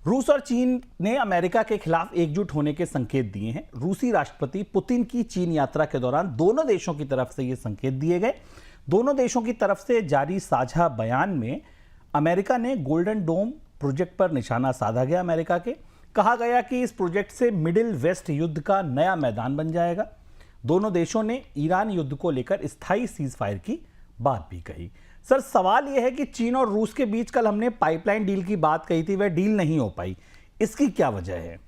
रूस और चीन ने अमेरिका के खिलाफ एकजुट होने के संकेत दिए हैं। रूसी राष्ट्रपति पुतिन की चीन यात्रा के दौरान दोनों देशों की तरफ से ये संकेत दिए गए। दोनों देशों की तरफ से जारी साझा बयान में अमेरिका ने गोल्डन डोम प्रोजेक्ट पर निशाना साधा गया। अमेरिका के कहा गया कि इस प्रोजेक्ट से मिडिल वेस्ट युद्ध का नया मैदान बन जाएगा। दोनों देशों ने ईरान युद्ध को लेकर स्थायी सीज फायर की बात भी कही। सर, सवाल यह है कि चीन और रूस के बीच कल हमने पाइपलाइन डील की बात कही थी, वह डील नहीं हो पाई, इसकी क्या वजह है?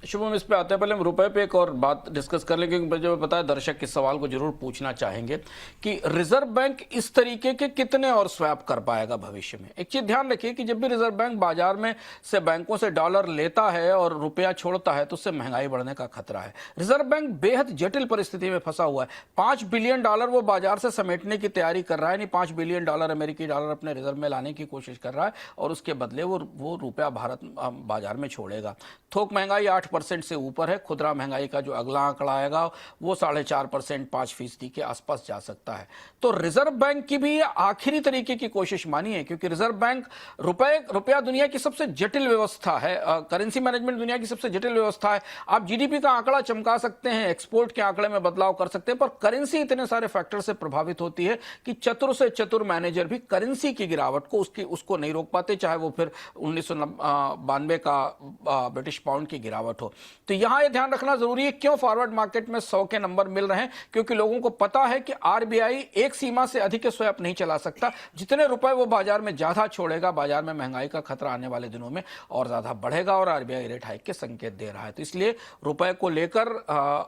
शुभम, इस पे आते हैं। पहले हम रुपए पे एक और बात डिस्कस कर लेंगे, क्योंकि मुझे पता है दर्शक इस सवाल को जरूर पूछना चाहेंगे कि रिजर्व बैंक इस तरीके के कितने और स्वैप कर पाएगा भविष्य में। एक चीज ध्यान रखिए कि जब भी रिजर्व बैंक बाजार में से बैंकों से डॉलर लेता है और रुपया छोड़ता है तो उससे महंगाई बढ़ने का खतरा है। रिजर्व बैंक बेहद जटिल परिस्थिति में फंसा हुआ है। $5 बिलियन वो बाजार से समेटने की तैयारी कर रहा है, नहीं $5 बिलियन अमेरिकी डॉलर अपने रिजर्व में लाने की कोशिश कर रहा है और उसके बदले वो रुपया भारत बाजार में छोड़ेगा। थोक महंगाई 8% से ऊपर है। खुदरा महंगाई का जो अगला आंकड़ा आएगा वो 4.5%, 5% के आसपास जा सकता है। तो रिजर्व बैंक की भी आखिरी तरीके की कोशिश मानी है, क्योंकि रिजर्व बैंक रुपया दुनिया की सबसे जटिल व्यवस्था है। करेंसी मैनेजमेंट दुनिया की सबसे जटिल व्यवस्था है। आप जीडीपी का आंकड़ा चमका सकते हैं, एक्सपोर्ट के आंकड़े में बदलाव कर सकते हैं, पर करेंसी इतने सारे फैक्टर से प्रभावित होती है कि चतुर से चतुर मैनेजर भी करेंसी की गिरावट को उसको नहीं रोक पाते, चाहे वो फिर 1992 का ब्रिटिश पाउंड की गिरावट हो। तो यहां यह ध्यान रखना जरूरी है क्यों फॉरवर्ड मार्केट में 100 के नंबर मिल रहे हैं, क्योंकि लोगों को पता है कि आरबीआई एक सीमा से अधिक स्वैप नहीं चला सकता। जितने रुपए वो बाजार में ज्यादा छोड़ेगा, बाजार में महंगाई का खतरा आने वाले दिनों में और ज्यादा बढ़ेगा और आरबीआई रेट हाइक के संकेत दे रहा है। तो इसलिए रुपए को लेकर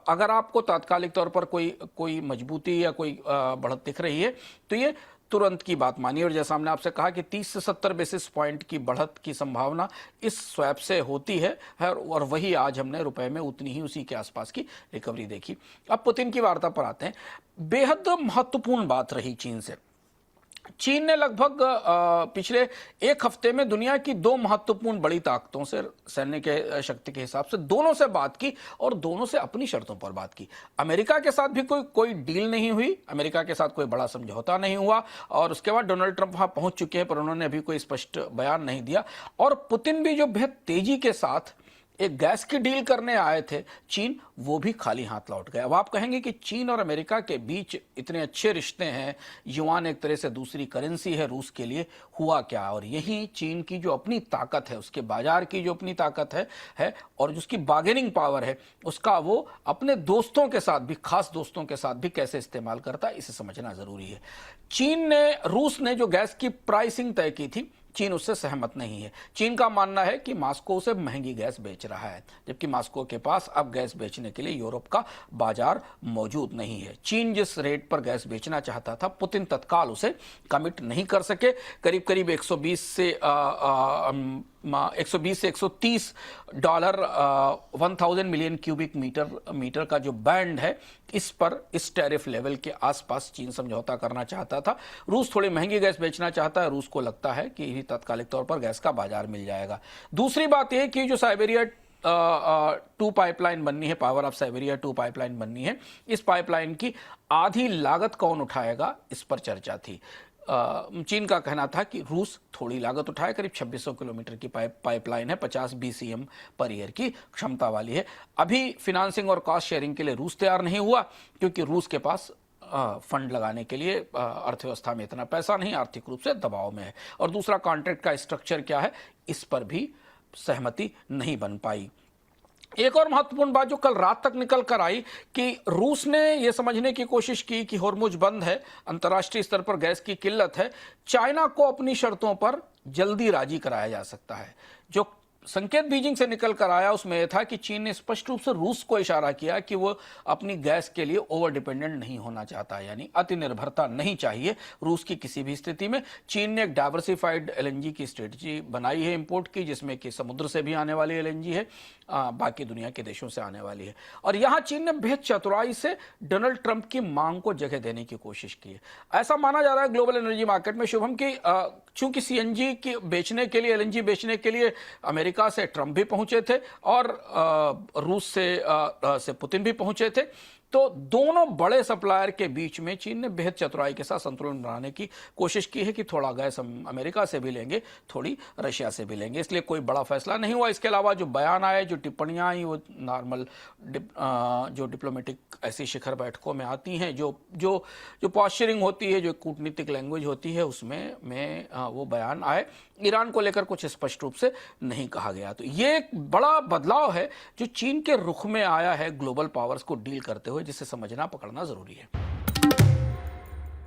अगर आपको तात्कालिक तौर पर कोई मजबूती या कोई बढ़त दिख रही है तो ये तुरंत की बात मानिए। और जैसा हमने आपसे कहा कि 30 से 70 बेसिस पॉइंट की बढ़त की संभावना इस स्वैप से होती है और वही आज हमने रुपए में उतनी ही उसी के आसपास की रिकवरी देखी। अब पुतिन की वार्ता पर आते हैं। बेहद महत्वपूर्ण बात रही चीन से। चीन ने लगभग पिछले एक हफ्ते में दुनिया की दो महत्वपूर्ण बड़ी ताकतों से सैन्य के शक्ति के हिसाब से दोनों से बात की और दोनों से अपनी शर्तों पर बात की। अमेरिका के साथ भी कोई डील नहीं हुई, अमेरिका के साथ कोई बड़ा समझौता नहीं हुआ और उसके बाद डोनाल्ड ट्रंप वहां पहुंच चुके हैं, पर उन्होंने अभी कोई स्पष्ट बयान नहीं दिया। और पुतिन भी जो बेहद तेजी के साथ एक गैस की डील करने आए थे चीन, वो भी खाली हाथ लौट गए। अब आप कहेंगे कि चीन और अमेरिका के बीच इतने अच्छे रिश्ते हैं, युआन एक तरह से दूसरी करेंसी है रूस के लिए, हुआ क्या? और यही चीन की जो अपनी ताकत है, उसके बाजार की जो अपनी ताकत है और जिसकी बार्गेनिंग पावर है, उसका वो अपने दोस्तों के साथ भी, खास दोस्तों के साथ भी कैसे इस्तेमाल करता है, इसे समझना जरूरी है। रूस ने जो गैस की प्राइसिंग तय की थी, चीन उससे सहमत नहीं है। चीन का मानना है कि मॉस्को उसे महंगी गैस बेच रहा है, जबकि मॉस्को के पास अब गैस बेचने के लिए यूरोप का बाजार मौजूद नहीं है। चीन जिस रेट पर गैस बेचना चाहता था, पुतिन तत्काल उसे कमिट नहीं कर सके। करीब करीब 120 से 130 डॉलर 1000 मिलियन क्यूबिक मीटर का जो बैंड है, इस टैरिफ लेवल के आसपास चीन समझौता करना चाहता था। रूस थोड़ी महंगी गैस बेचना चाहता है। रूस को लगता है कि तात्कालिक तौर पर गैस का बाजार मिल जाएगा। दूसरी बात यह कि जो साइबेरिया 2 पाइपलाइन बननी है, पावर ऑफ साइबेरिया 2 पाइपलाइन बननी है, इस पाइपलाइन की आधी लागत कौन उठाएगा, इस पर चर्चा थी। चीन का कहना था कि रूस थोड़ी लागत उठाए, करीब 2600 किलोमीटर की पाइपलाइन है, 50 BCM पर ईयर की क्षमता वाली है। अभी फिनांसिंग और कॉस्ट शेयरिंग के लिए रूस तैयार नहीं हुआ, क्योंकि रूस के पास फंड लगाने के लिए अर्थव्यवस्था में इतना पैसा नहीं, आर्थिक रूप से दबाव में है। और दूसरा, कॉन्ट्रैक्ट का स्ट्रक्चर क्या है, इस पर भी सहमति नहीं बन पाई। एक और महत्वपूर्ण बात जो कल रात तक निकल कर आई कि रूस ने यह समझने की कोशिश की कि होर्मुज बंद है, अंतर्राष्ट्रीय स्तर पर गैस की किल्लत है, चाइना को अपनी शर्तों पर जल्दी राजी कराया जा सकता है। जो संकेत बीजिंग से निकल कर आया उसमें यह था कि चीन ने स्पष्ट रूप से रूस को इशारा किया कि वो अपनी गैस के लिए ओवर डिपेंडेंट नहीं होना चाहता, यानी अति निर्भरता नहीं चाहिए रूस की किसी भी स्थिति में। चीन ने एक डाइवर्सिफाइड एलएनजी की स्ट्रेटजी बनाई है इंपोर्ट की, जिसमें कि समुद्र से भी आने वाली एलएनजी है, बाकी दुनिया के देशों से आने वाली है। और यहां चीन ने बेहद चतुराई से डोनाल्ड ट्रंप की मांग को जगह देने की कोशिश की है। ऐसा माना जा रहा है ग्लोबल एनर्जी मार्केट में, शुभम, की चूंकि सीएनजी की बेचने के लिए, एलएनजी बेचने के लिए अमेरिका से ट्रंप भी पहुंचे थे और रूस से पुतिन भी पहुंचे थे, तो दोनों बड़े सप्लायर के बीच में चीन ने बेहद चतुराई के साथ संतुलन बनाने की कोशिश की है कि थोड़ा गैस हम अमेरिका से भी लेंगे, थोड़ी रशिया से भी लेंगे, इसलिए कोई बड़ा फैसला नहीं हुआ। इसके अलावा जो बयान आए, जो टिप्पणियां आई, वो नॉर्मल जो डिप्लोमेटिक ऐसी शिखर बैठकों में आती हैं, जो जो जो पॉस्चरिंग होती है, जो कूटनीतिक लैंग्वेज होती है, उसमें वो बयान आए। ईरान को लेकर कुछ स्पष्ट रूप से नहीं कहा गया। तो ये एक बड़ा बदलाव है जो चीन के रुख में आया है ग्लोबल पावर्स को डील करते हुए, जिसे समझना पकड़ना जरूरी है।